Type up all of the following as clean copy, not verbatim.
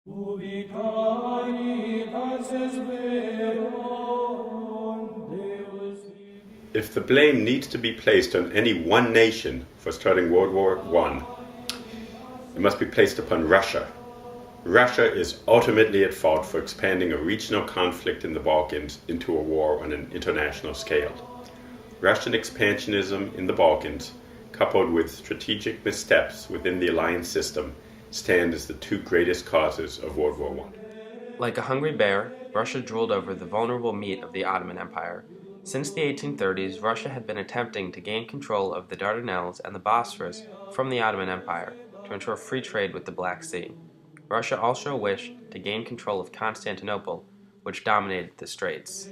If the blame needs to be placed on any one nation for starting World War I, it must be placed upon Russia. Russia is ultimately at fault for expanding a regional conflict in the Balkans into a war on an international scale. Russian expansionism in the Balkans, coupled with strategic missteps within the alliance system, stand as the two greatest causes of World War I. Like a hungry bear, Russia drooled over the vulnerable meat of the Ottoman Empire. Since the 1830s, Russia had been attempting to gain control of the Dardanelles and the Bosphorus from the Ottoman Empire to ensure free trade with the Black Sea. Russia also wished to gain control of Constantinople, which dominated the Straits.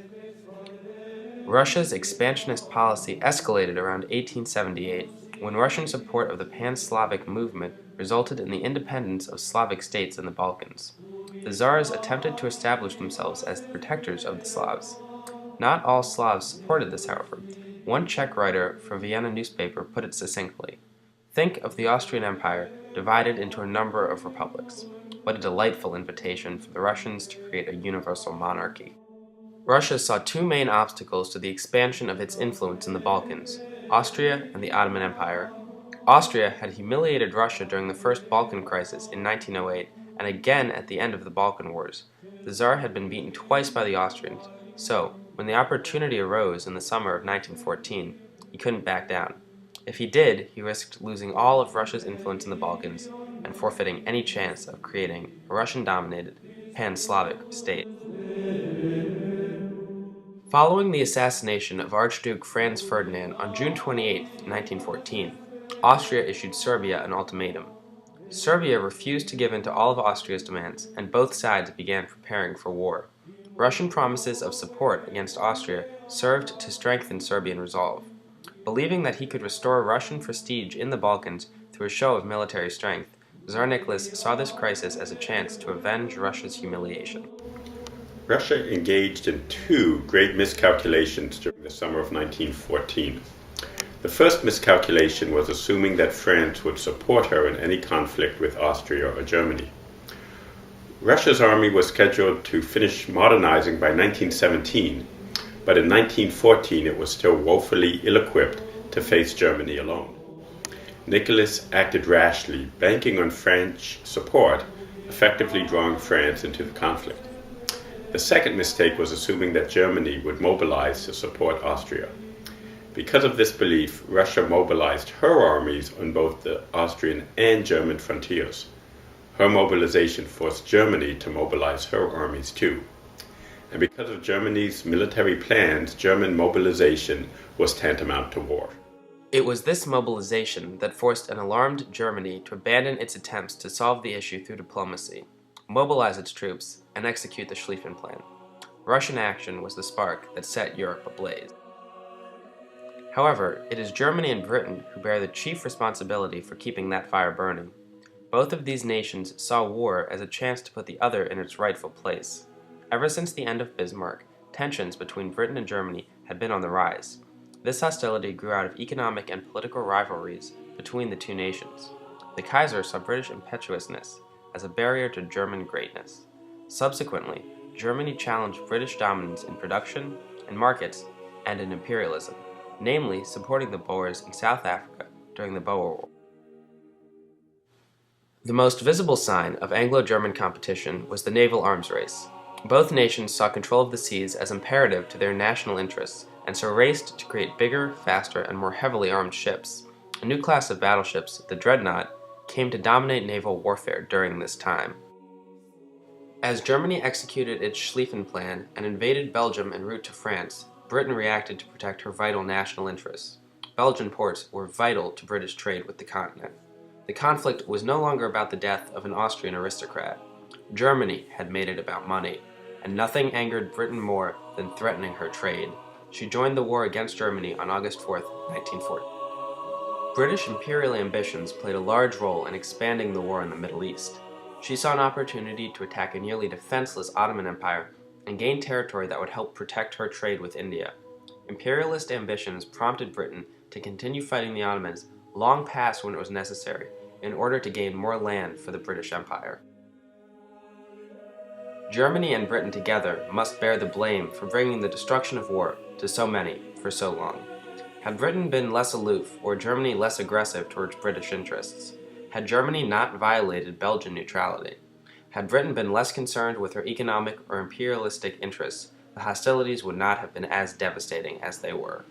Russia's expansionist policy escalated around 1878, when Russian support of the pan-Slavic movement resulted in the independence of Slavic states in the Balkans. The Tsars attempted to establish themselves as the protectors of the Slavs. Not all Slavs supported this, however. One Czech writer for a Vienna newspaper put it succinctly: "Think of the Austrian Empire divided into a number of republics. What a delightful invitation for the Russians to create a universal monarchy." Russia saw two main obstacles to the expansion of its influence in the Balkans: Austria and the Ottoman Empire. Austria had humiliated Russia during the First Balkan Crisis in 1908 and again at the end of the Balkan Wars. The Tsar had been beaten twice by the Austrians, so when the opportunity arose in the summer of 1914, he couldn't back down. If he did, he risked losing all of Russia's influence in the Balkans and forfeiting any chance of creating a Russian-dominated pan-Slavic state. Following the assassination of Archduke Franz Ferdinand on June 28, 1914, Austria issued Serbia an ultimatum. Serbia refused to give in to all of Austria's demands, and both sides began preparing for war. Russian promises of support against Austria served to strengthen Serbian resolve. Believing that he could restore Russian prestige in the Balkans through a show of military strength, Tsar Nicholas saw this crisis as a chance to avenge Russia's humiliation. Russia engaged in two great miscalculations during the summer of 1914. The first miscalculation was assuming that France would support her in any conflict with Austria or Germany. Russia's army was scheduled to finish modernizing by 1917, but in 1914 it was still woefully ill-equipped to face Germany alone. Nicholas acted rashly, banking on French support, effectively drawing France into the conflict. The second mistake was assuming that Germany would mobilize to support Austria. Because of this belief, Russia mobilized her armies on both the Austrian and German frontiers. Her mobilization forced Germany to mobilize her armies too. And because of Germany's military plans, German mobilization was tantamount to war. It was this mobilization that forced an alarmed Germany to abandon its attempts to solve the issue through diplomacy, mobilize its troops, and execute the Schlieffen Plan. Russian action was the spark that set Europe ablaze. However, it is Germany and Britain who bear the chief responsibility for keeping that fire burning. Both of these nations saw war as a chance to put the other in its rightful place. Ever since the end of Bismarck, tensions between Britain and Germany had been on the rise. This hostility grew out of economic and political rivalries between the two nations. The Kaiser saw British impetuousness as a barrier to German greatness. Subsequently, Germany challenged British dominance in production, in markets, and in imperialism, namely supporting the Boers in South Africa during the Boer War. The most visible sign of Anglo-German competition was the naval arms race. Both nations saw control of the seas as imperative to their national interests, and so raced to create bigger, faster, and more heavily armed ships. A new class of battleships, the dreadnought, came to dominate naval warfare during this time. As Germany executed its Schlieffen Plan and invaded Belgium en route to France, Britain reacted to protect her vital national interests. Belgian ports were vital to British trade with the continent. The conflict was no longer about the death of an Austrian aristocrat. Germany had made it about money, and nothing angered Britain more than threatening her trade. She joined the war against Germany on August 4, 1940. British imperial ambitions played a large role in expanding the war in the Middle East. She saw an opportunity to attack a nearly defenseless Ottoman Empire and gain territory that would help protect her trade with India. Imperialist ambitions prompted Britain to continue fighting the Ottomans long past when it was necessary in order to gain more land for the British Empire. Germany and Britain together must bear the blame for bringing the destruction of war to so many for so long. Had Britain been less aloof, or Germany less aggressive towards British interests? Had Germany not violated Belgian neutrality? Had Britain been less concerned with her economic or imperialistic interests, the hostilities would not have been as devastating as they were.